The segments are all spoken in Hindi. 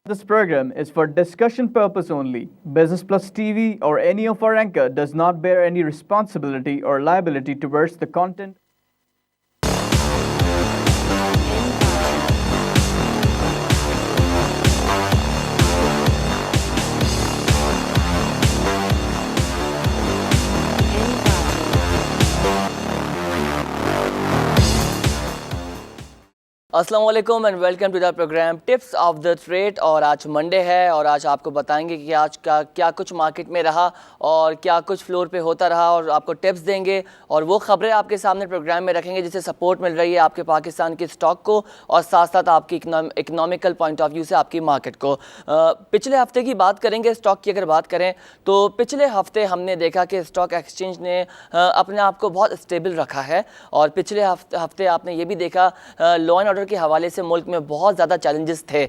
This program is for discussion purpose only. Business Plus TV or any of our anchor does not bear any responsibility or liability towards the content. अस्सलाम वालेकुम and welcome to the program tips of the trade. और आज मंडे है और आज आपको बताएंगे कि आज का क्या कुछ मार्केट में रहा और क्या कुछ फ्लोर पे होता रहा और आपको टिप्स देंगे और वो खबरें आपके सामने प्रोग्राम में रखेंगे जिससे सपोर्ट मिल रही है आपके पाकिस्तान के स्टॉक को और साथ साथ आपकी इकोनॉमिकल पॉइंट ऑफ व्यू से आपकी मार्केट को। पिछले हफ्ते की बात करेंगे, स्टॉक की अगर बात करें तो पिछले हफ्ते हमने देखा कि स्टॉक एक्सचेंज ने अपने आप को बहुत स्टेबल रखा है और पिछले हफ्ते आपने ये भी देखा लॉ एंड ऑर्डर के हवाले से मुल्क में बहुत ज़्यादा चैलेंजेस थे।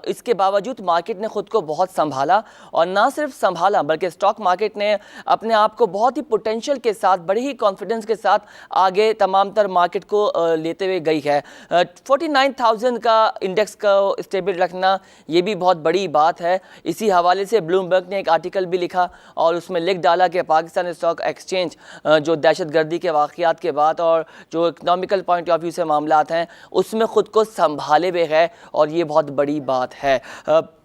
इसके बावजूद मार्केट ने खुद को बहुत संभाला और ना सिर्फ संभाला बल्कि स्टॉक मार्केट ने अपने आप को बहुत ही पोटेंशियल के साथ, बड़ी ही कॉन्फिडेंस के साथ आगे तमाम तर मार्केट को लेते हुए गई है। 49,000 का इंडेक्स का स्टेबल रखना ये भी बहुत बड़ी बात है। इसी हवाले से ब्लूमबर्ग ने एक आर्टिकल भी लिखा और उसमें लिख डाला कि पाकिस्तान स्टॉक एक्सचेंज जो दहशतगर्दी के वाक़यात के बाद और जो इकनॉमिकल पॉइंट ऑफ व्यू से मामलात हैं उसमें खुद को संभाले हुए है और ये बहुत बड़ी बात है।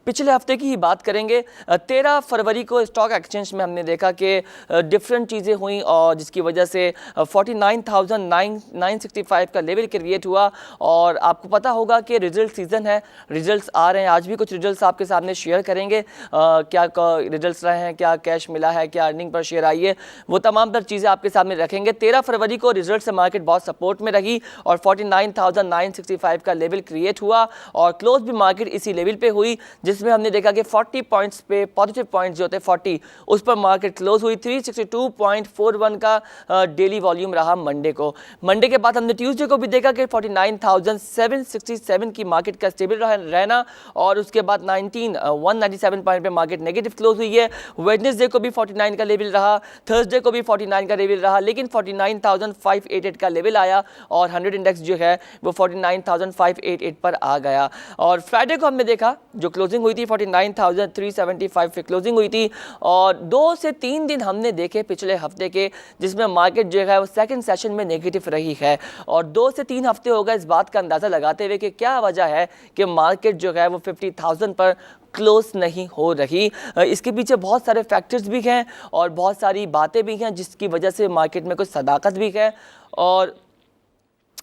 पिछले हफ्ते की ही बात करेंगे। 13 फरवरी को स्टॉक एक्सचेंज में हमने देखा कि डिफरेंट चीज़ें हुई और जिसकी वजह से 49,965 का लेवल क्रिएट हुआ। और आपको पता होगा कि रिजल्ट सीज़न है, रिजल्ट्स आ रहे हैं। आज भी कुछ रिजल्ट्स आपके सामने शेयर करेंगे, क्या रिजल्ट्स रहे हैं, क्या कैश मिला है, क्या अर्निंग पर शेयर आई है, वो तमाम तर चीज़ें आपके सामने रखेंगे। 13 फरवरी को रिजल्ट से मार्केट बहुत सपोर्ट में रही और 49,965 का लेवल क्रिएट हुआ और क्लोज भी मार्केट इसी लेवल पे हुई जिसमें हमने देखा कि 40 पॉइंट्स पे पॉजिटिव पॉइंट्स जो थे 40 उस पर मार्केट क्लोज हुई। 362.41 का डेली वॉल्यूम रहा मंडे को। मंडे के बाद हमने ट्यूसडे को भी देखा कि 49,767 की मार्केट का स्टेबल रहना और उसके बाद 197 पॉइंट पे मार्केट नेगेटिव क्लोज हुई है। वेडनेसडे को भी 49 का लेवल रहा, थर्सडे को भी 49 का लेवल रहा, लेकिन 49,588 का लेवल आया और 100 इंडेक्स जो है वो 49,588 पर आ गया। और फ्राइडे को हमने देखा जो क्लोजिंग हुई थी 49,375 पे क्लोजिंग हुई थी और 2 से 3 दिन हमने देखे पिछले हफ्ते के जिसमें मार्केट जो है वो सेकंड सेशन में नेगेटिव रही है। और 2 से 3 हफ्ते हो गए इस बात का अंदाज़ा लगाते हुए कि क्या वजह है कि मार्केट जो है वो 50,000 पर क्लोज नहीं हो रही। इसके पीछे बहुत सारे फैक्टर्स भी हैं और बहुत सारी बातें भी हैं जिसकी वजह से मार्केट में कुछ सदाकत भी है और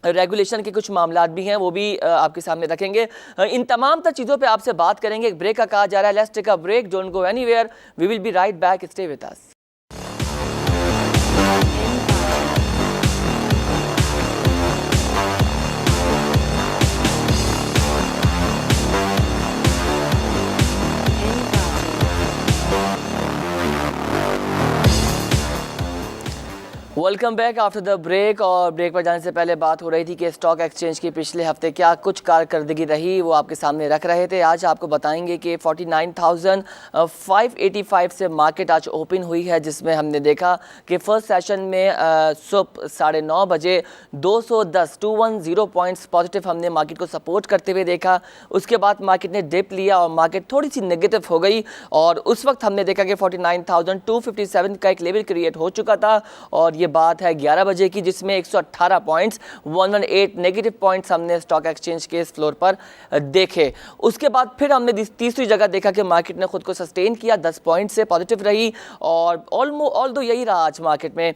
रेगुलेशन के कुछ मामलात भी हैं, वो भी आपके सामने रखेंगे। इन तमाम तर चीज़ों पे आपसे बात करेंगे। एक ब्रेक का कहा जा रहा है, let's take a break, don't go anywhere, we will be right back, stay with us. Welcome back after the break. और ब्रेक पर जाने से पहले बात हो रही थी कि स्टॉक एक्सचेंज की पिछले हफ्ते क्या कुछ कारकर्दगी रही वो आपके सामने रख रहे थे। आज आपको बताएंगे कि 49,585 से मार्केट आज ओपन हुई है जिसमें हमने देखा कि फर्स्ट सेशन में सुबह 9:30 बजे 210 पॉइंट्स पॉजिटिव हमने मार्केट को सपोर्ट करते हुए देखा। उसके बाद मार्केट ने डिप लिया और मार्केट थोड़ी सी नेगेटिव हो गई और उस वक्त हमने देखा कि 49,257 का एक लेवल क्रिएट हो चुका था और ये बात है 11 बजे की जिसमें 118 पॉइंट्स 118 नेगेटिव पॉइंट्स हमने स्टॉक एक्सचेंज के इस फ्लोर पर देखे। उसके बाद फिर हमने तीसरी जगह देखा कि मार्केट ने खुद को सस्टेन किया, 10 पॉइंट से पॉजिटिव रही और ऑल्दो यही रहा आज मार्केट में।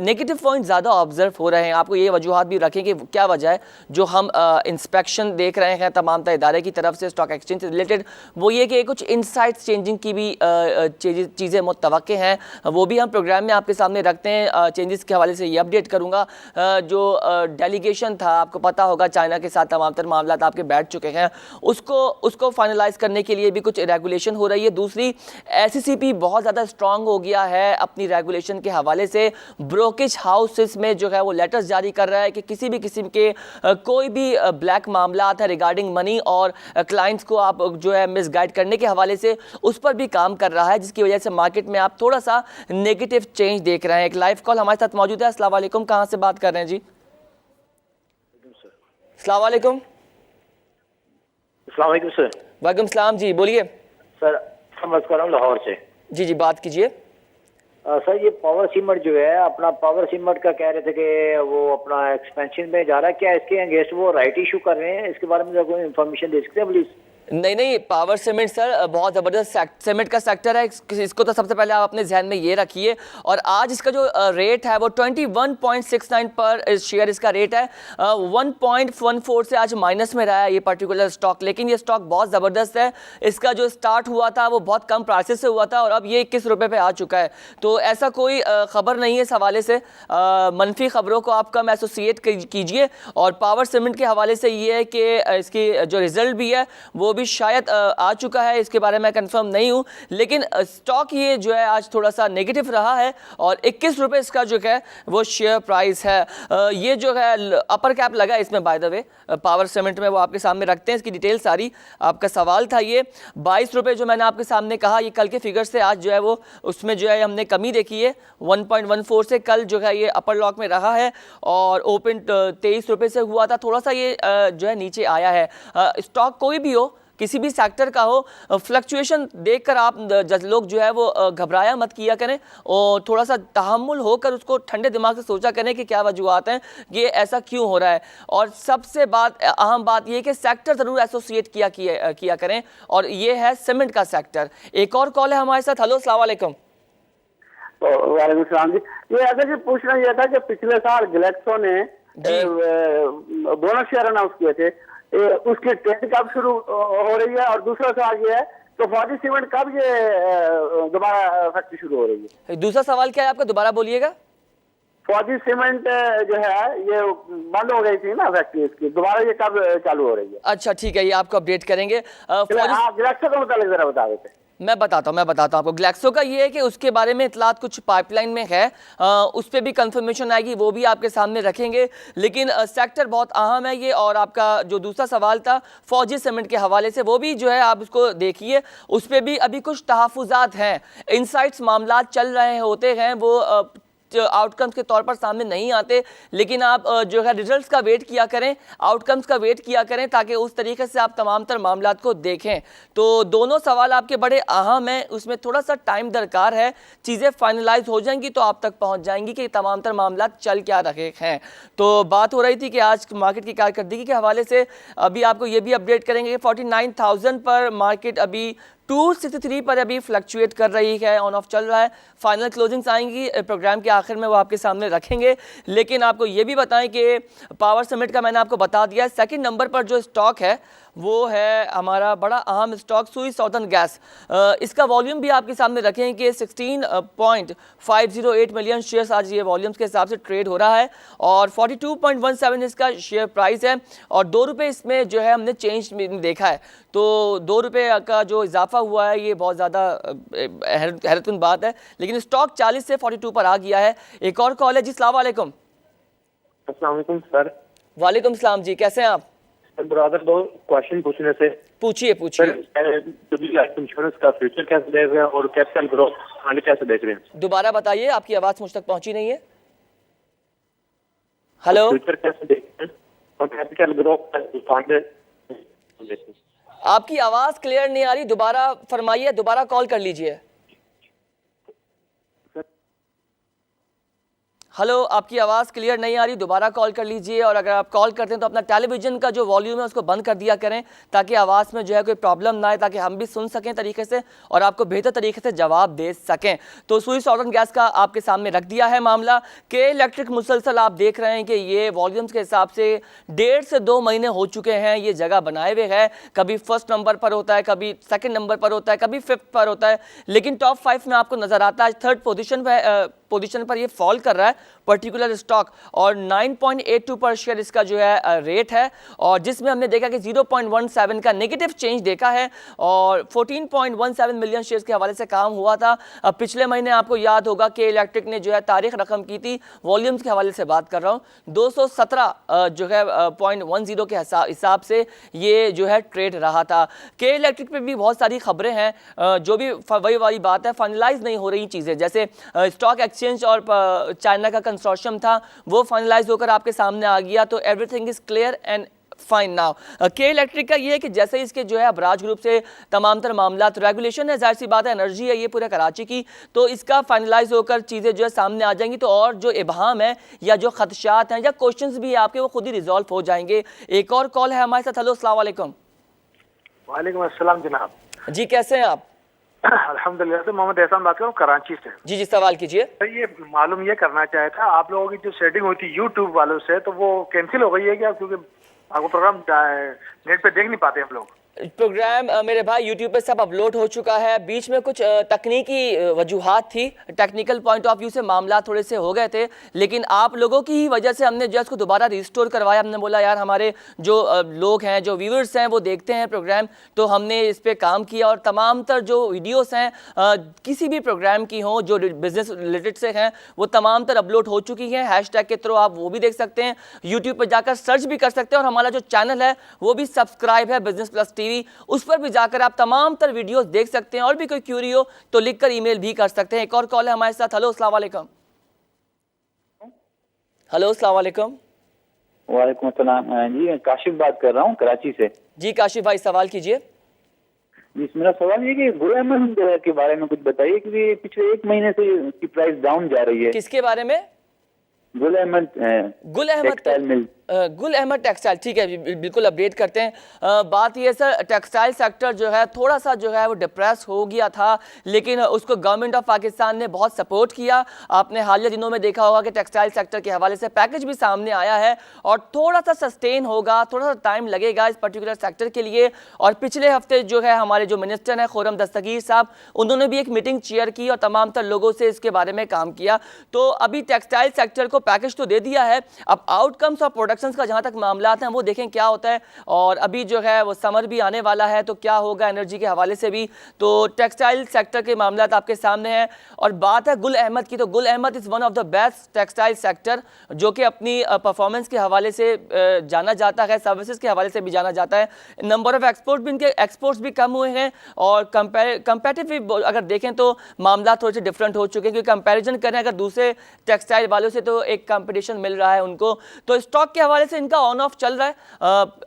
नेगेटिव पॉइंट ज़्यादा ऑब्जर्व हो रहे हैं। आपको ये वजूहत भी रखें कि क्या वजह है। जो हम इंस्पेक्शन देख रहे हैं तमाम इदारे की तरफ से स्टॉक एक्सचेंज से रिलेटेड, वो ये कि कुछ इनसाइट्स चेंजिंग की भी चीज़ें मुतवक्के हैं, वो भी हम प्रोग्राम में आपके सामने रखते हैं। चेंजेस के हवाले से ये अपडेट करूंगा। जो डेलीगेशन था, आपको पता होगा चाइना के साथ तमाम तर मामला आपके बैठ चुके हैं, उसको फाइनलाइज करने के लिए भी कुछ रेगुलेशन हो रही है। दूसरी, एससीसीपी बहुत ज़्यादा स्ट्रांग हो गया है अपनी रेगुलेशन के हवाले से। ब्रोकेज हाउसेस में जो है वो लेटर्स जारी कर रहा है कि किसी भी किस्म के कोई भी ब्लैक मामला है रिगार्डिंग मनी और क्लाइंट्स को आप जो है मिसगाइड करने के हवाले से उस पर भी काम कर रहा है, जिसकी वजह से मार्केट में आप थोड़ा सा नेगेटिव चेंज देख रहे हैं। एक लाइव कॉल हमारे साथ मौजूद है। अस्सलाम वालेकुम, कहां से बात कर रहे हैं जी? अस्सलाम वालेकुम। अस्सलाम वालेकुम सर। वालेकुम सलाम जी, बोलिए। सर नमस्कार, हूँ लाहौर से। जी जी, बात कीजिए। सर ये पावर सीमेंट जो है, अपना पावर सीमेंट का कह रहे थे कि वो अपना एक्सपेंशन में जा रहा है, क्या इसके अगेंस्ट वो राइट इशू कर रहे हैं? इसके बारे में कोई इन्फॉर्मेशन दे सकते हैं प्लीज? नहीं नहीं, पावर सीमेंट सर बहुत ज़बरदस्त सीमेंट का सेक्टर है। इसको तो सबसे पहले आप अपने जहन में ये रखिए। और आज इसका जो रेट है वो 21.69 पर शेयर इसका रेट है। 1.14 से आज माइनस में रहा है ये पर्टिकुलर स्टॉक, लेकिन ये स्टॉक बहुत ज़बरदस्त है। इसका जो स्टार्ट हुआ था वो बहुत कम प्राइसेस से हुआ था और अब ये 21 रुपये पे आ चुका है। तो ऐसा कोई ख़बर नहीं है इस हवाले से। मनफी ख़बरों को आप कम एसोसिएट कीजिए। और पावर सीमेंट के हवाले से ये है कि इसकी जो रिजल्ट भी है वो भी शायद आ चुका है, इसके बारे में कंफर्म नहीं हूं, लेकिन स्टॉक ये जो है आज थोड़ा सा नेगेटिव रहा है और 21 रुपये इसका जो है वो शेयर प्राइस है। ये जो है अपर कैप लगा इसमें, by the way power cement में, वो आपके सामने रखते हैं इसकी डिटेल सारी। आपका सवाल था ये 22 रुपये जो मैंने आपके सामने कहा, ये कल के फिगर से आज जो है वो उसमें जो है हमने कमी देखी है 1.14 से। कल जो है ये अपर लॉक में रहा है और ओपन 23 रुपये से हुआ था। थोड़ा सा ये जो है नीचे आया है। स्टॉक कोई भी हो, किसी भी सेक्टर का हो, फ्लक्चुएशन देखकर आप लोग जो है वो घबराया मत किया करें और थोड़ा सा तहम्मुल होकर उसको ठंडे दिमाग से सोचा करें कि क्या वजूहत हैं, ये ऐसा क्यों हो रहा है। और सबसे अहम बात ये कि सेक्टर ज़रूर एसोसिएट किया करें और ये है सीमेंट का सेक्टर। एक और कॉल है हमारे साथ। हेलो, अस्सलाम वालेकुम। वालेकुम सलाम जी। ये अगर जी पूछना यह था कि पिछले साल ग्लेक्सो ने बोनस शेयर अनाउंस किए थे, उसकी ट्रेंड कब शुरू हो रही है? और दूसरा सवाल ये है तो फौजी सीमेंट कब ये दोबारा फैक्ट्री शुरू हो रही है? दूसरा सवाल क्या है आपका, दोबारा बोलिएगा। फौजी सीमेंट जो है ये बंद हो गई थी ना फैक्ट्री, इसकी दोबारा ये कब चालू हो रही है? अच्छा ठीक है, ये आपको अपडेट करेंगे। ग्लेक्सो का मुताबिक जरा बता देते। मैं बताता हूँ आपको। ग्लेक्सो का ये है कि उसके बारे में इतलात कुछ पाइपलाइन में है, उस पर भी कंफर्मेशन आएगी, वो भी आपके सामने रखेंगे। लेकिन सेक्टर बहुत अहम है ये। और आपका जो दूसरा सवाल था फौजी सीमेंट के हवाले से, वो भी जो है आप उसको देखिए, उस पर भी अभी कुछ तहफ़्फ़ुज़ात हैं, इनसाइट्स मामला चल रहे होते हैं, वो आउटकम्स के तौर पर सामने नहीं आते। लेकिन आप जो है रिजल्ट्स का वेट किया करें, आउटकम्स का वेट किया करें, ताकि उस तरीके से आप तमाम तर मामलात को देखें। तो दोनों सवाल आपके बड़े अहम हैं, उसमें थोड़ा सा टाइम दरकार है। चीज़ें फाइनलाइज हो जाएंगी तो आप तक पहुंच जाएंगी कि तमाम तर मामलात चल क्या रहे हैं। तो बात हो रही थी कि आज मार्केट की कारकर्दगी के हवाले से अभी आपको ये भी अपडेट करेंगे कि 49,000 पर मार्केट अभी 263 पर अभी फ्लक्चुएट कर रही है, ऑन ऑफ चल रहा है। फाइनल क्लोजिंग्स आएंगी प्रोग्राम के आखिर में, वो आपके सामने रखेंगे। लेकिन आपको ये भी बताएं कि पावर सीमेंट का मैंने आपको बता दिया। सेकंड नंबर पर जो स्टॉक है वो है हमारा बड़ा अहम स्टॉक सुई साउदर्न गैस। इसका वॉल्यूम भी आपके सामने रखें कि 16.508 मिलियन शेयर्स आज ये वॉल्यूम्स के हिसाब से ट्रेड हो रहा है और 42.17 इसका शेयर प्राइस है। और 2 रुपये इसमें जो है हमने चेंज देखा है, तो 2 रुपये का जो इजाफा हुआ है ये बहुत ज़्यादा हैरतकुन बात है। लेकिन स्टॉक 40 से 42 पर आ गया है। एक और कॉल है जी। अस्सलाम वालेकुम। अस्सलाम वालेकुम सर। वालेकुम सलाम जी, कैसे हैं आप? ब्रदर, 2 क्वेश्चन पूछने से। पूछिए। इंश्योरेंस का फ्यूचर कैसे देख रहे हैं और कैपिटल ग्रोथ आगे कैसे देख रहे हैं? दोबारा बताइए, आपकी आवाज़ मुझ तक पहुंची नहीं है। हेलो, फ्यूचर कैसे देख रहे हैं और कैपिटल ग्रोथ आगे? आपकी आवाज़ क्लियर नहीं आ रही, दोबारा फरमाइए, दोबारा कॉल कर लीजिए। हेलो, आपकी आवाज़ क्लियर नहीं आ रही, दोबारा कॉल कर लीजिए। और अगर आप कॉल करते हैं तो अपना टेलीविज़न का जो वॉल्यूम है उसको बंद कर दिया करें, ताकि आवाज़ में जो है कोई प्रॉब्लम ना आए, ताकि हम भी सुन सकें तरीके से और आपको बेहतर तरीके से जवाब दे सकें। तो सुई साउदर्न गैस का आपके सामने रख दिया है मामला के इलेक्ट्रिक मुसलसल आप देख रहे हैं कि ये वॉल्यूम्स के हिसाब से 1.5 से 2 महीने हो चुके हैं ये जगह बनाए हुए है। कभी फर्स्ट नंबर पर होता है, कभी सेकेंड नंबर पर होता है, कभी 5th पर होता है, लेकिन टॉप 5 में आपको नजर आता है। 3rd पोजीशन पर ये फॉल कर रहा है पर्टिकुलर स्टॉक और 9.82 पर शेयर इसका जो है रेट है। और जिसमें हमने देखा कि 0.17 का नेगेटिव चेंज देखा है और 14.17 मिलियन शेयर्स के हवाले से काम हुआ था। अब पिछले महीने आपको याद होगा कि इलेक्ट्रिक ने जो है तारीख रकम की थी, वॉल्यूम्स के हवाले से बात कर रहा हूँ, 217 जो है 0.10 के हिसाब से ये जो है ट्रेड रहा था। के इलेक्ट्रिक पे भी बहुत सारी खबरें हैं, जो भी वही वाली बात है, फाइनलाइज नहीं हो रही चीज़ें। जैसे स्टॉक एक्सचेंज और चाइना का कंसोर्शियम था, वो फाइनलाइज होकर आपके सामने आ गया, तो everything is clear and fine now के इलेक्ट्रिक का ये है कि जैसे ही इसके जो है अबराज ग्रुप से तमाम तर मामला रेगुलेशन है, जाहिर सी बात है एनर्जी है ये पूरे कराची की, तो इसका फाइनलाइज होकर चीज़ें जो है सामने आ जाएंगी, तो और जो इबहाम है या जो खदशात हैं या क्वेश्चंस भी है आपके वो खुद ही रिजॉल्व हो जाएंगे। एक और कॉल है हमारे साथ। हेलो अस्सलाम वालेकुम। वालेकुम अस्सलाम जनाब। जी कैसे हैं आप? अल्हम्दुलिल्लाह। से मोहम्मद एहसान बात कर रहा हूँ कराची से। जी जी सवाल कीजिए। तो ये मालूम ये करना चाहे था, आप लोगों की जो सेटिंग हुई थी यूट्यूब वालों से, तो वो कैंसिल हो गई है क्या? क्योंकि आपको प्रोग्राम नेट पे देख नहीं पाते हम लोग। प्रोग्राम मेरे भाई यूट्यूब पे सब अपलोड हो चुका है। बीच में कुछ तकनीकी वजूहात थी, टेक्निकल पॉइंट ऑफ व्यू से मामला थोड़े से हो गए थे, लेकिन आप लोगों की ही वजह से हमने जो इसको दोबारा रिस्टोर करवाया। हमने बोला यार हमारे जो लोग हैं, जो व्यूअर्स हैं, वो देखते हैं प्रोग्राम, तो हमने इस पर काम किया और तमाम तर जो वीडियोस हैं किसी भी प्रोग्राम की हों जो बिजनेस रिलेटेड से हैं वो तमाम तर अपलोड हो चुकी हैं। हैशटैग के थ्रू आप वो भी देख सकते हैं, यूट्यूब पर जाकर सर्च भी कर सकते हैं, और हमारा जो चैनल है वो भी सब्सक्राइब है बिजनेस प्लस टीवी, उस पर भी जाकर आप तमाम तर वीडियोस देख सकते हैं। और भी कोई क्यूरी हो तो लिखकर ईमेल भी कर सकते हैं। एक और कॉल है हमारे साथ। हेलो अस्सलाम वालेकुम। हेलो अस्सलाम वालेकुम। वालेकुम अस्सलाम जी, काशिफ बात कर रहा हूँ कराची से। जी काशिफ भाई सवाल कीजिए। जी मेरा सवाल ये कि गुल अहमद के बारे में कुछ बताइए, क्योंकि पिछले 1 महीने से इसकी प्राइस डाउन जा रही है। किसके बारे में? Gul Ahmed textile mill. Gul Ahmed textile, ठीक है बिल्कुल अपडेट करते हैं। बात ये सर, टेक्सटाइल सेक्टर जो है थोड़ा सा जो है वो डिप्रेस हो गया था, लेकिन उसको गवर्नमेंट ऑफ पाकिस्तान ने बहुत सपोर्ट किया। आपने हालिया दिनों में देखा होगा कि टेक्सटाइल सेक्टर के हवाले से पैकेज भी सामने आया है और थोड़ा सा सस्टेन होगा, थोड़ा सा टाइम लगेगा इस पर्टिकुलर सेक्टर के लिए। और पिछले हफ्ते जो है हमारे जो मिनिस्टर हैं खुर्रम दस्तगीर साहब, उन्होंने भी एक मीटिंग चेयर की और तमाम तर लोगों से इसके बारे में काम किया। तो अभी टेक्सटाइल सेक्टर को पैकेज तो दे दिया है, अब आउटकम्स और प्रोडक्शंस का जहां तक मामला हैं वो देखें क्या होता है। और अभी जो है वो समर भी आने वाला है, तो क्या होगा एनर्जी के हवाले से भी, तो टेक्सटाइल सेक्टर के मामला आपके सामने हैं। और बात है गुल अहमद की, तो Gul Ahmed is one of the best textile sector जो कि अपनी परफॉर्मेंस के हवाले से जाना जाता है, सर्विसेज के हवाले से भी जाना जाता है। नंबर ऑफ एक्सपोर्ट भी, इनके एक्सपोर्ट्स भी कम हुए हैं और कंपेरेटिव अगर देखें तो मामला थोड़े से डिफरेंट हो चुके हैं, क्योंकि कंपैरिजन करें अगर दूसरे टेक्सटाइल वालों से तो एक कंपटीशन मिल रहा है उनको। तो स्टॉक के हवाले से इनका ऑन ऑफ चल रहा है।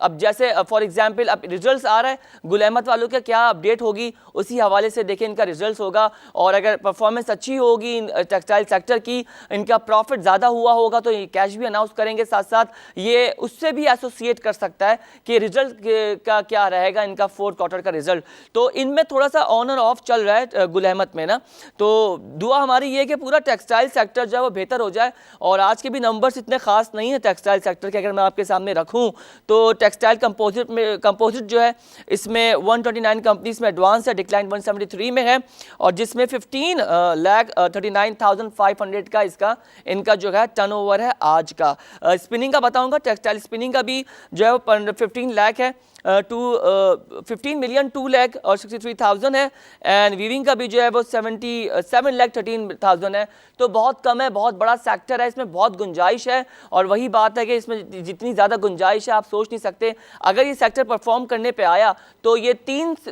अब जैसे फॉर एग्जांपल अब रिजल्ट्स आ रहा है, गुल अहमद वालों का क्या अपडेट होगी उसी हवाले से देखें इनका रिजल्ट्स होगा। और अगर परफॉर्मेंस अच्छी होगी टेक्सटाइल सेक्टर की, इनका प्रॉफिट ज़्यादा हुआ होगा, तो ये कैश भी अनाउंस करेंगे, साथ साथ ये उससे भी एसोसिएट कर सकता है कि रिजल्ट का क्या रहेगा इनका 4th क्वार्टर का रिजल्ट। तो इनमें थोड़ा सा ऑन और ऑफ चल रहा है गुल अहमद में ना। तो दुआ हमारी ये कि पूरा टेक्सटाइल सेक्टर जो है वो बेहतर हो जाए। और आज के भी नंबर्स इतने खास नहीं है टेक्सटाइल सेक्टर के, अगर मैं आपके सामने रखूं तो टेक्सटाइल कंपोजिट जो है इसमें 129 कंपनीज में एडवांस है, डिक्लाइन 173 में है, और जिसमें 15,39,500 का इनका जो है टर्नओवर है आज का। स्पिनिंग का बताऊंगा, टेक्सटाइल स्पिनिंग का भी जो है वो 15 लाख है, 15 मिलियन 2 लाख और 63,000 है। एंड वीविंग का भी जो है वो 7,13,000 है। तो बहुत कम है, बहुत बड़ा सेक्टर है, इसमें बहुत गुंजाइश है। और वही बात है कि इसमें जितनी ज़्यादा गुंजाइश है आप सोच नहीं सकते। अगर ये सेक्टर परफॉर्म करने पे आया तो ये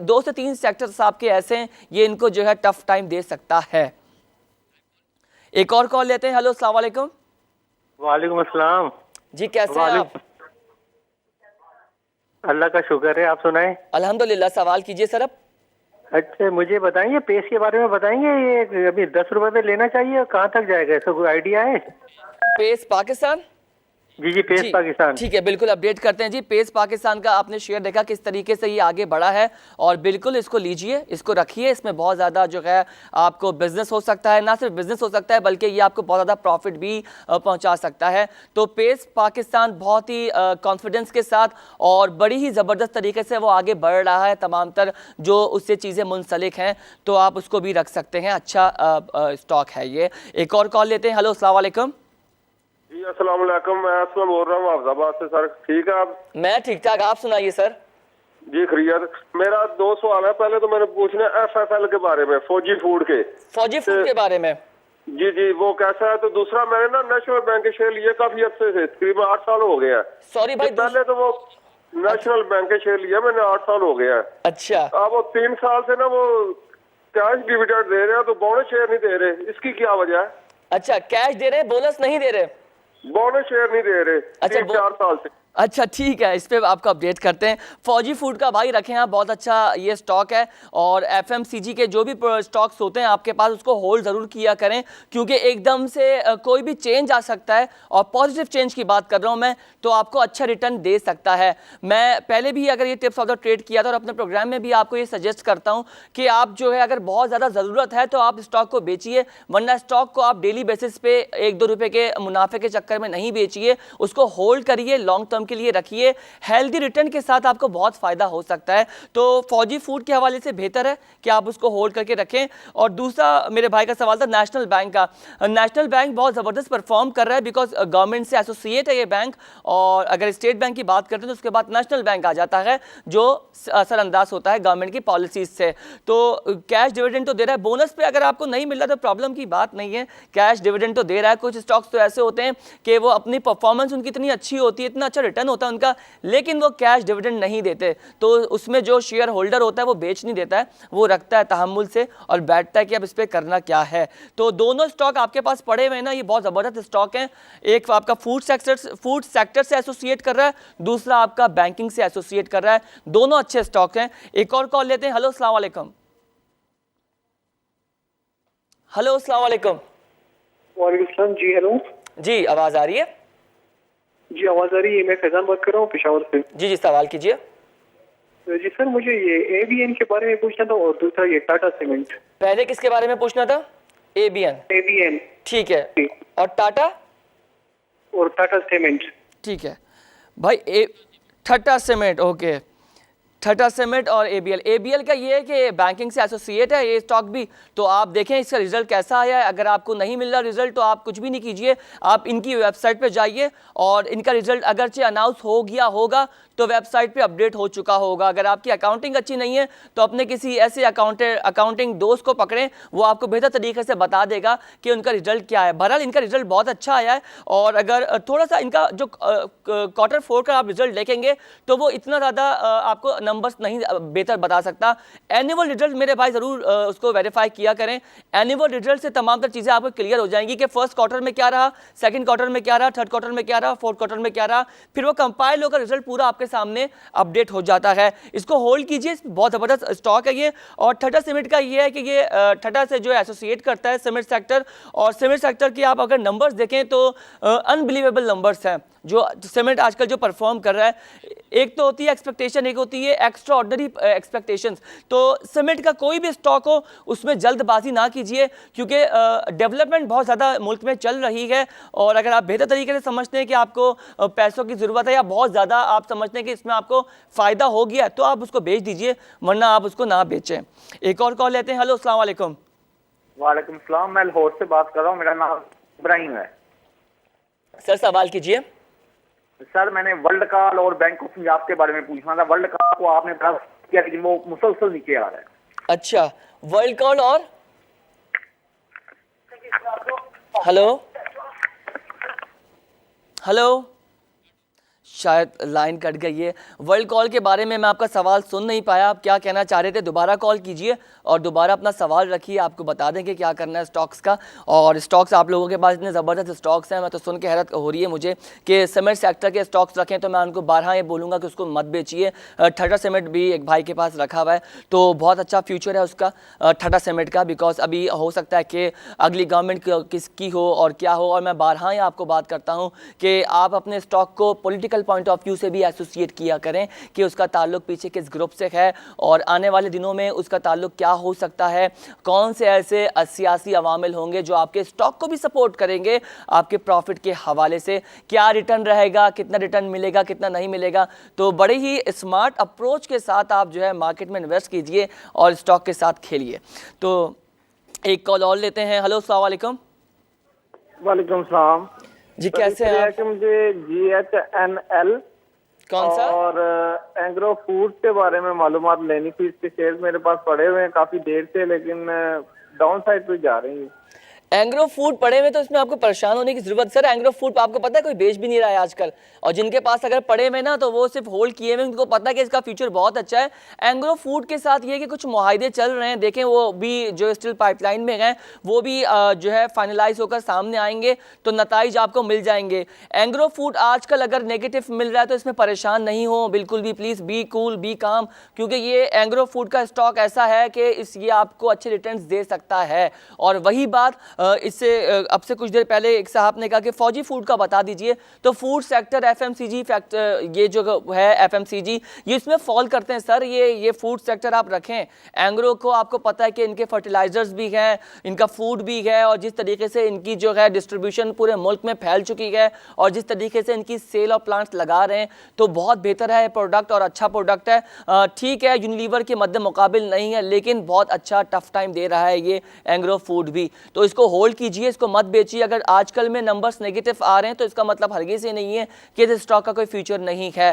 2 से 3 सेक्टर्स आपके ऐसे हैं, ये इनको जो है टफ टाइम दे सकता है। एक और कॉल लेते हैं। हेलो अस्सलाम वालेकुम। वालेकुम अस्सलाम जी कैसे हैं आप? अल्लाह का शुक्र है, आप सुनाएं। अल्हम्दुलिल्लाह। सवाल कीजिए सर। अब अच्छा मुझे बताएंगे पेस के बारे में बताएंगे, ये अभी 10 रुपए पे लेना चाहिए, कहाँ तक जाएगा, इसका कोई आइडिया है? पेस पाकिस्तान, जी पेस पाकिस्तान, ठीक है बिल्कुल अपडेट करते हैं जी। पेस पाकिस्तान का आपने शेयर देखा किस तरीके से ये आगे बढ़ा है, और बिल्कुल इसको लीजिए, इसको रखिए, इसमें बहुत ज़्यादा जो है आपको बिजनेस हो सकता है, ना सिर्फ बिजनेस हो सकता है बल्कि ये आपको बहुत ज़्यादा प्रॉफिट भी पहुंचा सकता है। तो पेस पाकिस्तान बहुत ही कॉन्फिडेंस के साथ और बड़ी ही ज़बरदस्त तरीके से वो आगे बढ़ रहा है, तमाम तर जो उससे चीज़ें मुंसलिक हैं, तो आप उसको भी रख सकते हैं। अच्छा स्टॉक है ये। एक और कॉल लेते हैं। हेलो अस्सलाम वालेकुम। जी अस्सलाम वालेकुम, मैं असलम बोल रहा हूँ अफजाबाद से। सर ठीक है आप? मैं ठीक ठाक, आप सुनाइए सर। जी खैरियत। मेरा 2 सवाल है। पहले तो मैंने पूछना है FFL के बारे में, फौजी फूड के बारे में। जी वो कैसा है? तो दूसरा मैंने ना नेशनल बैंक के शेयर लिए काफी अच्छे से, तकरीबन 8 साल हो गए हैं। सॉरी भाई, पहले तो वो नेशनल बैंक के शेयर लिया मैंने, 8 साल हो गए हैं। अच्छा। अब वो 3 साल से ना वो कैश डिविडेंड दे रहे हैं, तो बोनस शेयर नहीं दे रहे, इसकी क्या वजह है? अच्छा कैश दे रहे, बोनस नहीं दे रहे? बोनस शेयर नहीं दे रहे। अच्छा 3-4 साल से। अच्छा ठीक है, इस पे आपको अपडेट करते हैं। फौजी फूड का भाई रखें आप, बहुत अच्छा ये स्टॉक है। और एफएमसीजी के जो भी स्टॉक्स होते हैं आपके पास, उसको होल्ड ज़रूर किया करें, क्योंकि एकदम से कोई भी चेंज आ सकता है, और पॉजिटिव चेंज की बात कर रहा हूँ मैं, तो आपको अच्छा रिटर्न दे सकता है। मैं पहले भी अगर ये टिप्स ऑफ द ट्रेड किया था, और अपने प्रोग्राम में भी आपको ये सजेस्ट करता हूँ कि आप जो है अगर बहुत ज़्यादा ज़रूरत है तो आप स्टॉक को बेचिए, वरना स्टॉक को आप डेली बेसिस पे 1-2 रुपये के मुनाफे के चक्कर में नहीं बेचिए, उसको होल्ड करिए, लॉन्ग टर्म के लिए रखिए। हेल्दी रिटर्न के साथ आपको बहुत फायदा हो सकता है। तो फौजी फूड के हवाले से बेहतर है कि आप उसको होल्ड करके रखें। और दूसरा मेरे भाई का सवाल था नेशनल बैंक का। नेशनल बैंक बहुत ज़बरदस्त परफॉर्म कर रहा है, बिकॉज गवर्नमेंट से एसोसिएट है ये बैंक, और अगर स्टेट बैंक की बात करते हैं तो उसके बाद नेशनल बैंक आ जाता है, जो असरअंदाज होता है गवर्नमेंट की पॉलिसीज से। तो कैश डिविडेंड तो दे रहा है, बोनस पे अगर आपको नहीं मिल रहा तो प्रॉब्लम की बात नहीं है, कैश डिविडेंड तो दे रहा है। कुछ स्टॉक्स तो ऐसे होते हैं कि वो अपनी परफॉर्मेंस उनकी इतनी अच्छी होती है, इतना अच्छा रिटर्न होता है उनका, लेकिन वो कैश डिविडेंड नहीं देते, तो उसमें जो शेयर होल्डर होता है वो बेच नहीं देता है, वो रखता है तहम्मुल से और बैठता है कि अब इस पर करना क्या है। तो दोनों स्टॉक आपके पास पड़े हुए हैं ना, ये बहुत ज़बरदस्त स्टॉक हैं। एक आपका फूड सेक्टर से एसोसिएट कर रहा है, दूसरा आपका बैंकिंग से एसोसिएट कर रहा है, दोनों अच्छे स्टॉक हैं। एक और कॉल लेते हैं। हेलो अस्सलाम वालेकुम। हेलो अस्सलाम वालेकुम। वालेकुम जी। हेलो जी, आवाज़ आ रही है? जी आवाज़ आ रही है। मैं फैजान बात कर रहा हूँ पेशावर से। जी सवाल कीजिए। जी सर, मुझे ये एबीएन के बारे में पूछना था, और दूसरा ये टाटा सीमेंट। पहले किसके बारे में पूछना था? एबीएन। ठीक है। और टाटा? और टाटा सीमेंट। ठीक है भाई। Tata cement, okay. Tata cement और एबीएल का ये है कि बैंकिंग से एसोसिएट है ये स्टॉक भी, तो आप देखें इसका रिजल्ट कैसा आया है। अगर आपको नहीं मिल रहा रिजल्ट तो आप कुछ भी नहीं कीजिए, आप इनकी वेबसाइट पे जाइए, और इनका रिजल्ट अगरचे अनाउंस हो गया होगा तो वेबसाइट पे अपडेट हो चुका होगा। अगर आपकी अकाउंटिंग अच्छी नहीं है तो अपने किसी ऐसे अकाउंटिंग दोस्त को पकड़ें, वो आपको बेहतर तरीके से बता देगा कि उनका रिजल्ट क्या है। बहरहाल इनका रिजल्ट बहुत अच्छा आया है, और अगर थोड़ा सा इनका जो Q4 का आप रिजल्ट देखेंगे तो वो इतना ज़्यादा आपको नंबर्स नहीं बेहतर बता सकता। एनुअल रिजल्ट मेरे भाई ज़रूर उसको वेरीफाई किया करें। एनुअल रिजल्ट से तमाम तर चीज़ें आपको क्लियर हो जाएंगी कि फर्स्ट क्वार्टर में क्या रहा, सेकंड क्वार्टर में क्या रहा, थर्ड क्वार्टर में क्या रहा, फोर्थ क्वार्टर में क्या रहा, फिर वो कंपाइल होकर रिजल्ट पूरा आपके सामने अपडेट हो जाता है। इसको होल्ड कीजिए, बहुत ज़बरदस्त स्टॉक है ये। और टाटा सीमेंट का ये है कि ये टाटा से जो एसोसिएट करता है सीमेंट सेक्टर, और सीमेंट सेक्टर की आप अगर नंबर्स देखें तो अनबिलीवेबल नंबर्स हैं जो सीमेंट आजकल जो परफॉर्म कर रहा है। एक तो होती है एक्सपेक्टेशन, एक होती है एक्स्ट्रा ऑर्डिनरी एक्सपेक्टेशंस। तो सीमेंट का कोई भी स्टॉक हो उसमें जल्दबाजी ना कीजिए, क्योंकि डेवलपमेंट बहुत ज़्यादा मुल्क में चल रही है, और अगर आप बेहतर तरीके से समझते हैं कि आपको पैसों की ज़रूरत है, या बहुत ज़्यादा आप समझते हैं कि इसमें आपको फ़ायदा हो गया, तो आप उसको बेच दीजिए, वरना आप उसको ना बेचें। एक और कॉल लेते हैं। हेलो अस्सलाम वालेकुम। वालेकुम सलाम। मैं लाहौर से बात कर रहा हूँ, मेरा नाम इब्राहिम है। सर सवाल कीजिए। सर मैंने वर्ल्ड कॉल और बैंक ऑफ पंजाब के बारे में पूछना था। वर्ल्ड कॉल को आपने बता किया, लेकिन वो मुसलसल नीचे आ रहा है। अच्छा, वर्ल्ड कॉल और हेलो शायद लाइन कट गई है। वर्ल्ड कॉल के बारे में मैं आपका सवाल सुन नहीं पाया, आप क्या कहना चाह रहे थे? दोबारा कॉल कीजिए और दोबारा अपना सवाल रखिए, आपको बता दें कि क्या करना है स्टॉक्स का। और स्टॉक्स आप लोगों के पास इतने ज़बरदस्त स्टॉक्स हैं, मैं तो सुन के हैरत हो रही है मुझे कि सीमेंट सेक्टर के स्टॉक्स रखें, तो मैं उनको 12 ये बोलूँगा कि उसको मत बेचिए। टाटा सीमेंट भी एक भाई के पास रखा हुआ है, तो बहुत अच्छा फ्यूचर है उसका टाटा सीमेंट का, बिकॉज अभी हो सकता है कि अगली गवर्नमेंट किसकी हो और क्या हो। और मैं 12 आपको बात करता हूँ कि आप अपने स्टॉक को पॉलिटिकल पॉइंट ऑफ व्यू से भी एसोसिएट किया करें कि उसका ताल्लुक पीछे किस ग्रुप से है, और आने वाले दिनों में उसका ताल्लुक क्या हो सकता है, कौन से ऐसे सियासी अवामिल होंगे जो आपके स्टॉक को भी सपोर्ट करेंगे आपके प्रॉफिट के हवाले से, क्या रिटर्न रहेगा, कितना रिटर्न मिलेगा, कितना नहीं मिलेगा। तो बड़े ही स्मार्ट अप्रोच के साथ आप जो है मार्केट में इन्वेस्ट कीजिए और स्टॉक के साथ खेलिए। तो एक कॉल और लेते हैं। हेलो अस्सलाम वालेकुम। वालेकुम सलाम जी, कैसे हैं आप? कि मुझे GHNL कौन सा और एग्रो फूड के बारे में मालूमात लेनी थी। इसके शेयर मेरे पास पड़े हुए हैं काफी देर से, लेकिन डाउन साइड पे जा रही है। एंग्रो फूड पड़े हुए तो इसमें आपको परेशान होने की जरूरत। सर एंग्रो फूड आपको पता है कोई बेच भी नहीं रहा है आजकल, और जिनके पास अगर पड़े हुए ना तो वो सिर्फ होल्ड किए हुए, उनको पता है कि इसका फ्यूचर बहुत अच्छा है। एंग्रो फूड के साथ ये कि कुछ मुआहदे चल रहे हैं, देखें वो भी जो स्टिल पाइपलाइन में हैं वो भी जो है फाइनलाइज होकर सामने आएंगे तो नताइज आपको मिल जाएंगे। एंग्रो फूड आजकल अगर नेगेटिव मिल रहा है तो इसमें परेशान नहीं हो बिल्कुल भी, प्लीज़ बी कूल बी काम, क्योंकि ये एंग्रो फूड का स्टॉक ऐसा है कि ये आपको अच्छे रिटर्न्स दे सकता है। और वही बात इससे अब से कुछ देर पहले एक साहब ने कहा कि फौजी फूड का बता दीजिए, तो फूड सेक्टर एफएमसीजी फैक्टर ये जो है एफएमसीजी ये इसमें फॉल करते हैं सर। ये फूड सेक्टर आप रखें, एंग्रो को आपको पता है कि इनके फर्टिलाइजर्स भी हैं, इनका फूड भी है, और जिस तरीके से इनकी जो है डिस्ट्रीब्यूशन पूरे मुल्क में फैल चुकी है और जिस तरीके से इनकी सेल और प्लांट्स लगा रहे हैं तो बहुत बेहतर है प्रोडक्ट और अच्छा प्रोडक्ट है। ठीक है यूनिलीवर के मद्दे मुकाबिल नहीं है लेकिन बहुत अच्छा टफ टाइम दे रहा है ये एंग्रो फूड भी, तो इसको होल्ड कीजिए, इसको मत बेचिए। अगर आजकल में नंबर्स नेगेटिव आ रहे हैं तो इसका मतलब हरगिज़ ये नहीं है कि इस स्टॉक का कोई फ्यूचर नहीं है।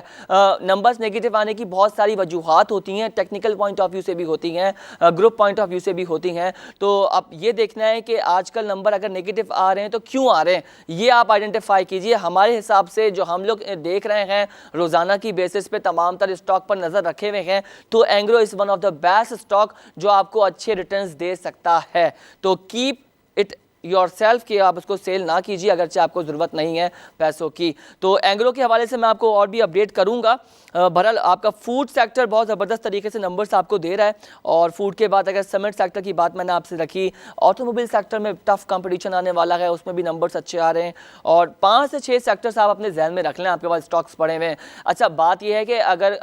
नंबर्स नेगेटिव आने की बहुत सारी वजूहात होती हैं, टेक्निकल पॉइंट ऑफ व्यू से भी होती हैं, ग्रुप पॉइंट ऑफ व्यू से भी होती हैं। तो अब ये देखना है कि आजकल नंबर अगर नेगेटिव आ रहे हैं तो क्यों आ रहे हैं, ये आप आइडेंटिफाई कीजिए। हमारे हिसाब से जो हम लोग देख रहे हैं रोज़ाना की बेसिस पे तमाम तर स्टॉक पर नज़र रखे हुए हैं तो Engro is one of the best stock जो आपको अच्छे रिटर्न्स दे सकता है। तो कीप इट योरसेल्फ कि आप उसको सेल ना कीजिए अगरचे आपको ज़रूरत नहीं है पैसों की। तो एंग्रो के हवाले से मैं आपको और भी अपडेट करूंगा। बहरहाल आपका फूड सेक्टर बहुत ज़बरदस्त तरीके से नंबर्स आपको दे रहा है, और फूड के बाद अगर सीमेंट सेक्टर की बात मैंने आपसे रखी, ऑटोमोबाइल सेक्टर में टफ कंपटीशन आने वाला है, उसमें भी नंबर्स अच्छे आ रहे हैं, और 5 से 6 सेक्टर्स आप अपने जहन में रख लें, आपके पास स्टॉक्स पड़े हुए हैं। अच्छा बात यह है कि अगर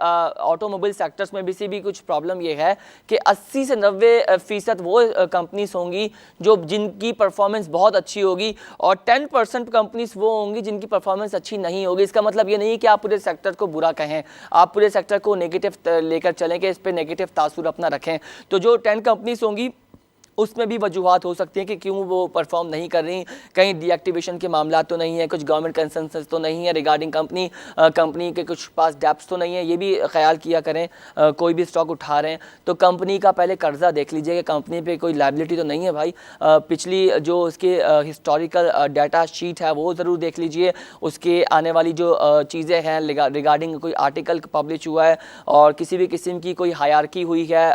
ऑटोमोबाइल सेक्टर्स में भी कुछ प्रॉब्लम ये है कि 80 से 90% वो कंपनीज होंगी जो जिनकी परफॉर्मेंस बहुत अच्छी होगी, और 10% कंपनीज वो होंगी जिनकी परफॉर्मेंस अच्छी नहीं होगी। इसका मतलब ये नहीं कि आप पूरे सेक्टर को बुरा कहें, आप पूरे सेक्टर को नेगेटिव लेकर चलें कि इस पे नेगेटिव तासुर अपना रखें। तो जो 10 कंपनीज होंगी उसमें भी वजूहात हो सकती हैं कि क्यों वो परफॉर्म नहीं कर रही, कहीं डीएक्टिवेशन के मामला तो नहीं है, कुछ गवर्नमेंट कंसेंसस तो नहीं है रिगार्डिंग कंपनी के कुछ पास डेप्स तो नहीं है, ये भी ख्याल किया करें। कोई भी स्टॉक उठा रहे हैं तो कंपनी का पहले कर्जा देख लीजिए कि कंपनी पे कोई लायबिलिटी तो नहीं है भाई। पिछली जो उसके हिस्टोरिकल डाटा शीट है वो ज़रूर देख लीजिए, उसके आने वाली जो चीज़ें हैं रिगार्डिंग कोई आर्टिकल पब्लिश हुआ है और किसी भी किस्म की कोई हायरार्की हुई है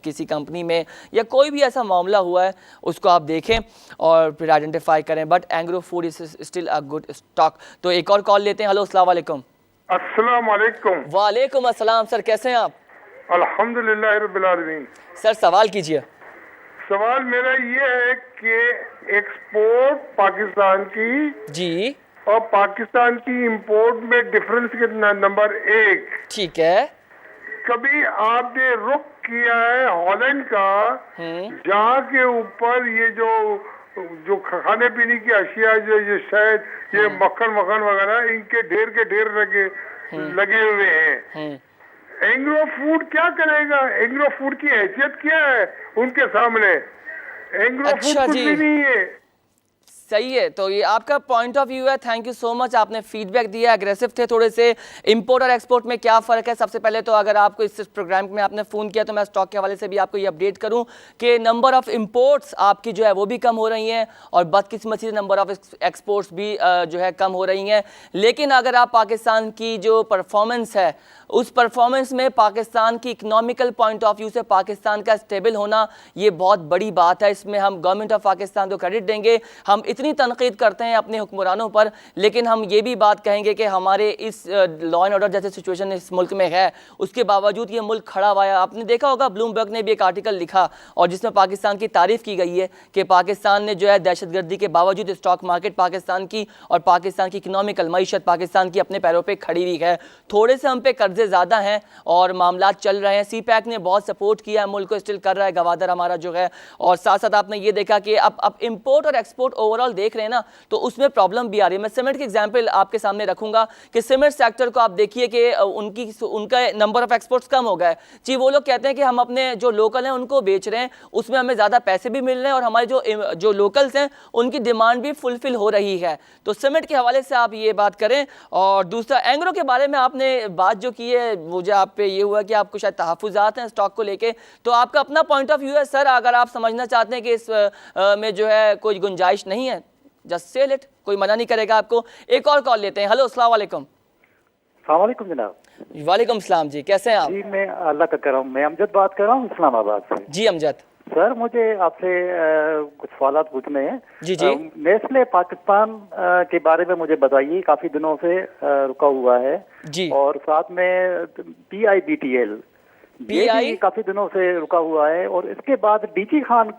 किसी कंपनी में या कोई भी ऐसा मामला हुआ है उसको आप देखें और फिर आइडेंटिफाई करें। But Engro food is still a good stock. तो एक और कॉल लेते हैं। हेलो अस्सलाम वालेकुम। अस्सलाम वालेकुम। वालेकुम अस्सलाम सर, कैसे हैं आप? अल्हम्दुलिल्लाह रब्बिल आलमीन। सर सवाल कीजिए। सवाल मेरा ये है कि एक्सपोर्ट पाकिस्तान की जी और पाकिस्तान की इंपोर्ट में डिफरेंस कितना? नंबर 1। ठीक है। कभी आपने रुख किया है हॉलैंड का जहाँ के ऊपर ये जो खाने पीने की अशिया जो ये शायद ये मक्खन वगैरह इनके ढेर के ढेर लगे हुए हैं। एंग्रो फूड क्या करेगा? एंग्रो फूड की हैसियत क्या है उनके सामने? एंग्रो फूड कुछ भी नहीं है। सही है, तो ये आपका पॉइंट ऑफ व्यू है। थैंक यू सो मच, आपने फीडबैक दिया, एग्रेसिव थे थोड़े से। इंपोर्ट और एक्सपोर्ट में क्या फ़र्क है? सबसे पहले तो अगर आपको इस प्रोग्राम में आपने फ़ोन किया तो मैं स्टॉक के हवाले से भी आपको ये अपडेट करूं कि नंबर ऑफ़ इंपोर्ट्स आपकी जो है वो भी कम हो रही हैं और बदकिस्मती से नंबर ऑफ़ एक्सपोर्ट्स भी जो है कम हो रही हैं। लेकिन अगर आप पाकिस्तान की जो परफॉर्मेंस है उस परफॉर्मेंस में पाकिस्तान की इकनॉमिकल पॉइंट ऑफ व्यू से पाकिस्तान का स्टेबल होना ये बहुत बड़ी बात है। इसमें हम गवर्नमेंट ऑफ पाकिस्तान को क्रेडिट देंगे। हम इतनी तनकीद करते हैं अपने हुक्मरानों पर, लेकिन हम ये भी बात कहेंगे कि हमारे इस लॉ एंड ऑर्डर जैसे सिचुएशन इस मुल्क में है उसके बावजूद ये मुल्क खड़ा हुआ है। आपने देखा होगा ब्लूमबर्ग ने भी एक आर्टिकल लिखा और जिसमें पाकिस्तान की तारीफ़ की गई है कि पाकिस्तान ने जो है दहशतगर्दी के बावजूद स्टॉक मार्केट पाकिस्तान की और पाकिस्तान की इकनॉमिकल मईशत पाकिस्तान की अपने पैरों पर खड़ी हुई है। थोड़े से हम पे कर्जे ज़्यादा हैं और मामला चल रहे हैं। CPEC ने बहुत सपोर्ट किया है, मुल्क को स्टिल कर रहा है, गवादर हमारा जो है। और साथ साथ आपने ये देखा कि अब इंपोर्ट और एक्सपोर्ट ओवरऑल ओवरऑल देख रहे हैं ना तो उसमें प्रॉब्लम भी आ रही है। मैं सीमेंट की एग्जांपल आपके सामने रखूंगा कि सीमेंट सेक्टर को आप देखिए कि उनका नंबर ऑफ एक्सपोर्ट्स कम हो गया है जी। वो लोग कहते हैं कि हम अपने जो लोकल हैं उनको बेच रहे हैं, उसमें हमें ज़्यादा पैसे भी मिल रहे हैं और हमारे जो लोकल्स हैं उनकी डिमांड भी फुलफिल हो रही है। तो सीमेंट के हवाले से आप ये बात करें। और दूसरा एंग्रो के बारे में आपने बात जो की है, मुझे आप पे ये हुआ कि आपको शायद तहफ़्फ़ुज़ात हैं स्टॉक को लेके, तो आपका अपना पॉइंट ऑफ व्यू है सर। अगर आप समझना चाहते हैं कि इस में जो है कोई गुंजाइश नहीं है, जस्ट सेल इट, कोई मना नहीं करेगा आपको। एक और कॉल लेते हैं। हेलो, अस्सलाम वालेकुम। सलामकुम जनाब। वालेकुम सलाम जी, कैसे हैं आप? जी मैं अल्लाह का कर रहा हूँ, मैं अमजद बात कर रहा हूँ इस्लामाबाद से। जी अमजद सर मुझे आपसे कुछ सवाल पूछने हैं। जी जी। नेस्ले पाकिस्तान के बारे में मुझे बताइए, काफी दिनों से रुका हुआ है जी। और साथ में PIBTL ये काफी दिनों से रुका हुआ है और इसके बाद डीजी खान,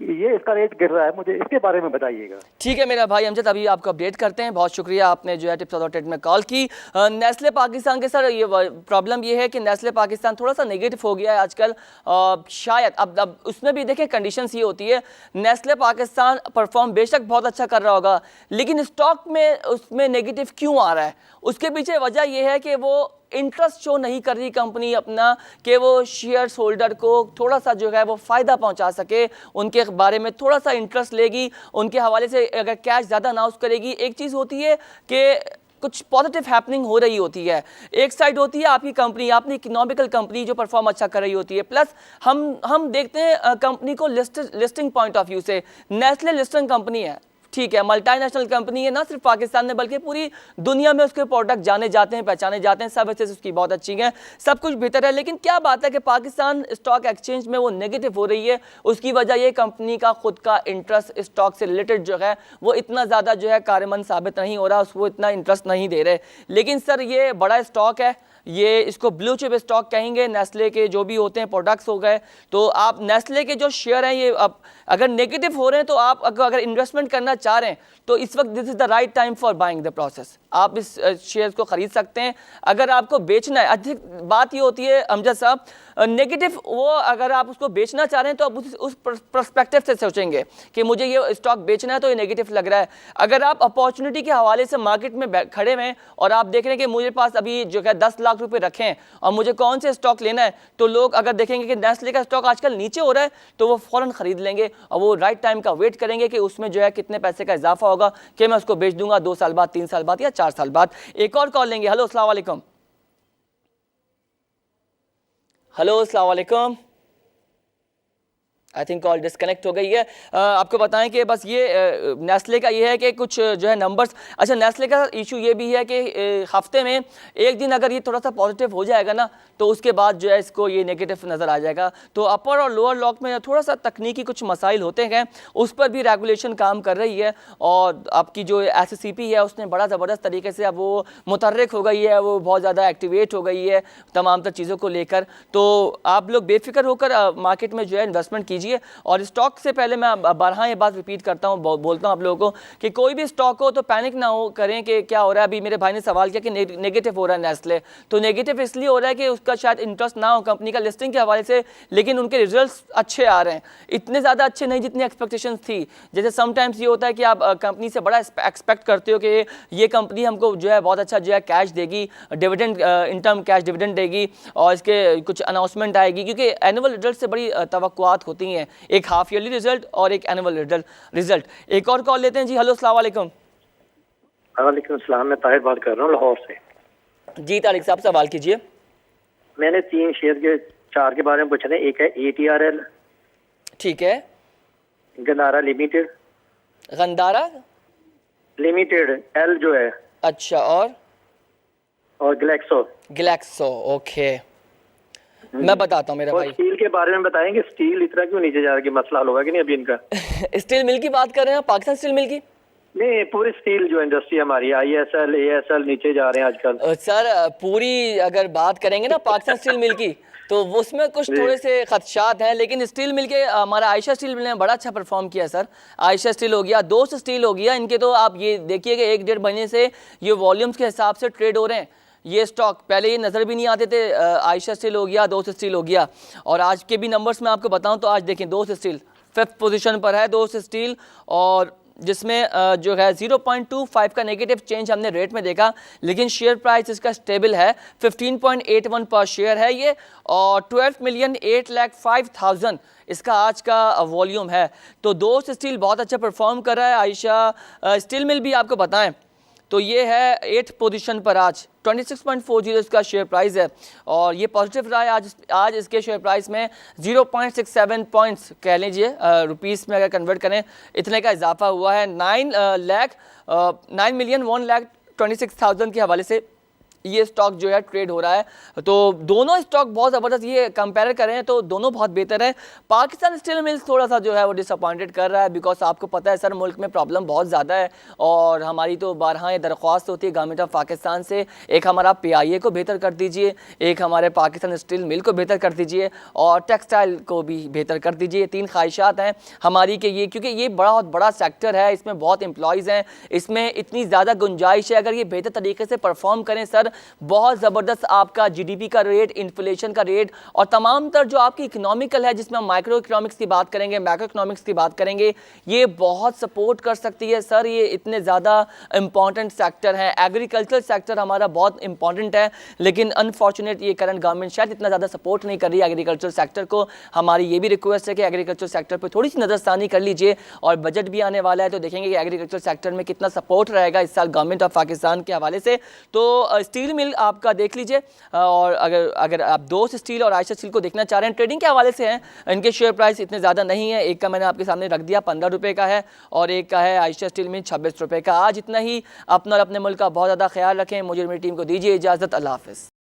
ये इसका रेट गिर रहा है, मुझे इसके बारे में बताइएगा। ठीक है मेरा भाई अमजद, अभी आपको अपडेट करते हैं। बहुत शुक्रिया आपने जो है टिप्स अथॉरिटी में कॉल की। नेस्ले पाकिस्तान के सर ये प्रॉब्लम ये है कि नेस्ले पाकिस्तान थोड़ा सा नेगेटिव हो गया है आजकल। शायद अब उसमें भी देखिए कंडीशंस ये होती है, नेस्ले पाकिस्तान परफॉर्म बेशक बहुत अच्छा कर रहा होगा, लेकिन स्टॉक में उसमें नेगेटिव क्यों आ रहा है? उसके पीछे वजह यह है कि वो इंटरेस्ट शो नहीं कर रही कंपनी अपना, कि वो शेयर होल्डर को थोड़ा सा जो है वो फ़ायदा पहुंचा सके, उनके बारे में थोड़ा सा इंटरेस्ट लेगी, उनके हवाले से अगर कैश ज़्यादा अनाउंस करेगी। एक चीज़ होती है कि कुछ पॉजिटिव हैपनिंग हो रही होती है, एक साइड होती है आपकी कंपनी, आपकी इकोनॉमिकल कंपनी जो परफॉर्म अच्छा कर रही होती है, प्लस हम देखते हैं कंपनी को लिस्टिंग पॉइंट ऑफ व्यू से। नेस्ले लिस्टिंग कंपनी है, ठीक है, मल्टीनेशनल कंपनी है, ना सिर्फ पाकिस्तान में बल्कि पूरी दुनिया में उसके प्रोडक्ट जाने जाते हैं, पहचाने जाते हैं, सर्विसेज उसकी बहुत अच्छी हैं, सब कुछ बेहतर है। लेकिन क्या बात है कि पाकिस्तान स्टॉक एक्सचेंज में वो नेगेटिव हो रही है, उसकी वजह ये कंपनी का खुद का इंटरेस्ट स्टॉक से रिलेटेड जो है वो इतना ज़्यादा जो है कारगर साबित नहीं हो रहा, उसको इतना इंटरेस्ट नहीं दे रहे। लेकिन सर ये बड़ा स्टॉक है, ये इसको ब्लू चिप स्टॉक कहेंगे। नेस्ले के जो भी होते हैं प्रोडक्ट्स हो गए, तो आप नेस्ले के जो शेयर हैं ये अब अगर नेगेटिव हो रहे हैं तो आप अगर इन्वेस्टमेंट करना चाह रहे हैं तो इस वक्त this is the right time for buying the process. आप इस शेयर्स को ख़रीद सकते हैं। अगर आपको बेचना है, अधिक बात ये होती है अमजद साहब, नेगेटिव वो अगर आप उसको बेचना चाह रहे हैं तो आप उस पर्सपेक्टिव से सोचेंगे कि मुझे ये स्टॉक बेचना है तो ये नेगेटिव लग रहा है। अगर आप अपॉर्चुनिटी के हवाले से मार्केट में खड़े हुए हैं और आप देख रहे हैं कि मुझे पास अभी जो है 10 लाख रुपए रखे हैं और मुझे कौन से स्टॉक लेना है, तो लोग अगर देखेंगे कि नेस्ले का स्टॉक आजकल नीचे हो रहा है तो वो फौरन खरीद लेंगे और वो राइट टाइम का वेट करेंगे कि उसमें जो है कितने पैसे का इजाफा होगा कि मैं उसको बेच दूंगा 2 साल बाद, 3 साल बाद या 4 साल बाद। एक और कॉल लेंगे। हेलो, अस्सलाम वालेकुम। हेलो, अस्सलाम वालेकुम। आई थिंक कॉल डिस्कनेक्ट हो गई है। आपको बताएं कि बस ये नेस्ले का ये है कि कुछ जो है नंबर्स, अच्छा नेस्ले का इशू ये भी है कि हफ्ते में एक दिन अगर ये थोड़ा सा पॉजिटिव हो जाएगा ना तो उसके बाद जो है इसको ये नेगेटिव नज़र आ जाएगा। तो अपर और लोअर लॉक में थोड़ा सा तकनीकी कुछ मसाइल होते हैं, उस पर भी रेगुलेशन काम कर रही है और आपकी जो SCP है उसने बड़ा ज़बरदस्त तरीके से अब वो मुतहर्रिक हो गई है, वो बहुत ज़्यादा एक्टिवेट हो गई है तमाम तर चीज़ों को लेकर। तो आप लोग बेफिक्र होकर मार्केट में जो है इन्वेस्टमेंट कीजिए। और स्टॉक से पहले मैं बारहा ये बात रिपीट करता हूँ, बोलता हूँ आप लोगों को कि कोई भी स्टॉक हो तो पैनिक ना हो करें कि क्या हो रहा है। अभी मेरे भाई ने सवाल किया कि नेगेटिव हो रहा है नेस्ले, तो नेगेटिव इसलिए हो रहा है कि उसका शायद इंटरेस्ट ना हो कंपनी का लिस्टिंग के हवाले से, लेकिन उनके रिजल्ट्स अच्छे आ रहे हैं, इतने ज़्यादा अच्छे नहीं जितनी एक्सपेक्टेशंस थी। जैसे समटाइम्स ये होता है कि आप कंपनी से बड़ा एक्सपेक्ट करते हो कि ये कंपनी हमको जो है बहुत अच्छा जो है कैश देगी, डिविडेंड इनकम कैश डिविडेंड देगी और इसके कुछ अनाउंसमेंट आएगी, क्योंकि एनुअल रिजल्ट से बड़ी तवक्कुआत होती हैं, एक हाफ ईयरली रिजल्ट और एक एनुअल रिजल्ट। एक और कॉल लेते हैं जी। हेलो, अस्सलाम वालेकुम। वालेकुम सलाम, मैं ताहिर बात कर रहा हूँ लाहौर से। जी तारिक साहब सवाल कीजिए। मैंने 3 शेयर के 4 के बारे में पूछना है। एक है ATRL, ठीक है, Gandhara limited, Gandhara limited L जो है, अच्छा, और ग्लैक्सो। ओके, मैं बताता हूँ मेरा भाई। स्टील के बारे में बताएंगे, स्टील इतना क्यों नीचे जा रहा है, मसला हल होगा कि नहीं अभी इनका? स्टील मिल की बात कर रहे हैं, पाकिस्तान स्टील मिल की? नहीं, पूरी स्टील जो इंडस्ट्री हमारी ISL ASL नीचे जा रहे हैं आजकल। सर पूरी अगर बात करेंगे ना पाकिस्तान स्टील मिल की तो उसमें कुछ थोड़े से खदशात हैं, लेकिन स्टील मिल के हमारा आयशा स्टील ने बड़ा अच्छा परफॉर्म किया सर। आयशा स्टील हो गया, दोस्त स्टील हो गया, इनके तो आप ये देखिए कि 1-1.5 महीने से ये वॉल्यूम्स के हिसाब से ट्रेड हो रहे हैं। ये स्टॉक पहले ये नज़र भी नहीं आते थे। आयशा स्टील हो गया, दोस्त स्टील हो गया, और आज के भी नंबर्स मैं आपको बताऊं तो आज देखें दोस्त स्टील 5th पोजीशन पर है, दोस्त स्टील, और जिसमें जो है 0.25 का नेगेटिव चेंज हमने रेट में देखा, लेकिन शेयर प्राइस इसका स्टेबल है, 15.81 पर शेयर है ये, और 12,08,05,000 इसका आज का वॉल्यूम है। तो दोस्त स्टील बहुत अच्छा परफॉर्म कर रहा है। आयशा स्टील मिल भी आपको बताएं तो ये है 8th पोजीशन पर आज, 26.40 इसका शेयर प्राइस है, और ये पॉजिटिव रहा है आज इसके शेयर प्राइस में 0.67 पॉइंट्स कह लीजिए, रुपीस में अगर कन्वर्ट करें इतने का इजाफा हुआ है। 9,01,26,000 के हवाले से ये स्टॉक जो है ट्रेड हो रहा है। तो दोनों स्टॉक बहुत ज़बरदस्त, ये कंपेयर करें तो दोनों बहुत बेहतर है। पाकिस्तान स्टील मिल्स थोड़ा सा जो है वो डिसअपॉइंटेड कर रहा है, बिकॉज आपको पता है सर मुल्क में प्रॉब्लम बहुत ज़्यादा है, और हमारी तो बारहा ये दरख्वास्त होती है गवर्नमेंट ऑफ पाकिस्तान से, एक हमारा PIA को बेहतर कर दीजिए, एक हमारे पाकिस्तान स्टील मिल को बेहतर कर दीजिए, और टेक्सटाइल को भी बेहतर कर दीजिए। 3 ख्वाहिशात हैं हमारी कि ये, क्योंकि ये बहुत बड़ा सेक्टर है, इसमें बहुत एम्प्लॉयज़ हैं, इसमें इतनी ज़्यादा गुंजाइश है, अगर ये बेहतर तरीके से परफॉर्म करें सर, बहुत ज़बरदस्त आपका GDP का रेट, इन्फ्लेशन का रेट, और तमाम तर जो आपकी इकोनॉमिकल है, जिसमें हम माइक्रो इकोनॉमिक्स की बात करेंगे, मैक्रो इकोनॉमिक्स की बात करेंगे, ये बहुत सपोर्ट कर सकती है सर। ये इतने ज़्यादा इंपॉर्टेंट सेक्टर हैं, एग्रीकल्चर सेक्टर हमारा बहुत इंपॉर्टेंट है, लेकिन अनफॉर्चुनेट ये करंट गवर्नमेंट शायद इतना ज़्यादा सपोर्ट नहीं कर रही है एग्रीकल्चर सेक्टर को। हमारी ये भी रिक्वेस्ट है कि एग्रीकल्चर सेक्टर पर थोड़ी सी नज़रसानी कर लीजिए, और बजट भी आने वाला है तो देखेंगे कि एग्रीकल्चर सेक्टर में कितना सपोर्ट रहेगा इस साल गवर्नमेंट ऑफ पाकिस्तान के हवाले से। तो स्टील मिल आपका देख लीजिए, और अगर आप दोस्त स्टील और आयशा स्टील को देखना चाह रहे हैं ट्रेडिंग के हवाले से हैं, इनके शेयर प्राइस इतने ज़्यादा नहीं है, एक का मैंने आपके सामने रख दिया 15 रुपये का है, और एक का है आयशा स्टील में 26 रुपये का। आज इतना ही, अपना और अपने मुल्क का बहुत ज़्यादा ख्याल रखें। मुझे मेरी टीम को दीजिए इजाज़त, अल्लाह हाफ़िज़।